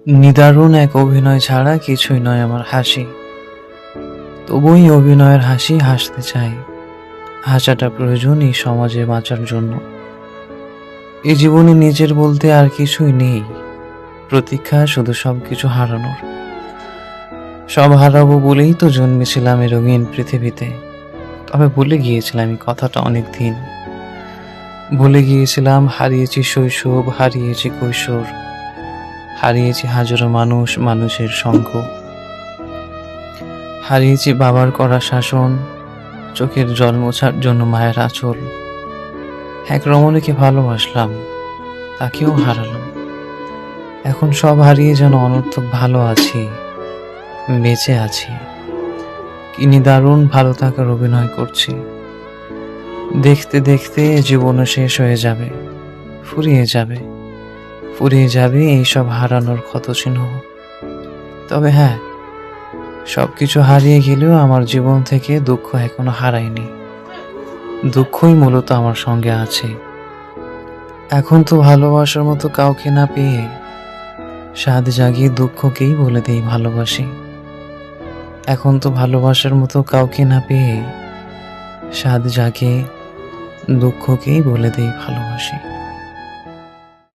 নিদারুণ এক অভিনয় ছাড়া কিছুই নয় আমার হাসি। তবুই অভিনয়ের হাসি হাসতে চাই। হাসাটা প্রয়োজন এই সমাজে বাঁচার জন্য। এই জীবনে নিজের বলতে আর কিছুই নেই। প্রতীক্ষা শুধু সবকিছু হারানোর। সব হারাবো বলেই তো জন্মেছিলাম এই রঙিন পৃথিবীতে। তবে ভুলে গিয়েছিলাম এই কথাটা অনেক দিন। ভুলে গিয়েছিলাম হারিয়েছি শৈশব, হারিয়েছি কৈশোর, হারিয়েছি হাজারো মানুষ, মানুষের সঙ্গ। হারিয়েছি বাবার করা শাসন, চোখের জল মোছার জন্য মায়ের আঁচল। এক রমণীকে ভালোবাসলাম, তাকেও হারালাম। এখন সব হারিয়ে যেন অনর্থক ভালো আছি, বেঁচে আছি। কি নিদারুণ ভালো থাকার অভিনয় করছি। দেখতে দেখতে জীবনও শেষ হয়ে যাবে, ফুরিয়ে যাবে, ফুরিয়ে যাবে এইসব হারানোর ক্ষতচিহ্ন। তবে হ্যাঁ, সবকিছু হারিয়ে গেলেও আমার জীবন থেকে দুঃখ এখনো হারায়নি। দুঃখই মূলত আমার সঙ্গে আছে। এখন তো ভালোবাসার মতো কাউকে না পেয়ে স্বাদ জাগিয়ে দুঃখকেই বলে দেই ভালোবাসি। এখন তো ভালোবাসার মতো কাউকে না পেয়ে স্বাদ জাগিয়ে দুঃখকেই বলে দেই ভালোবাসি।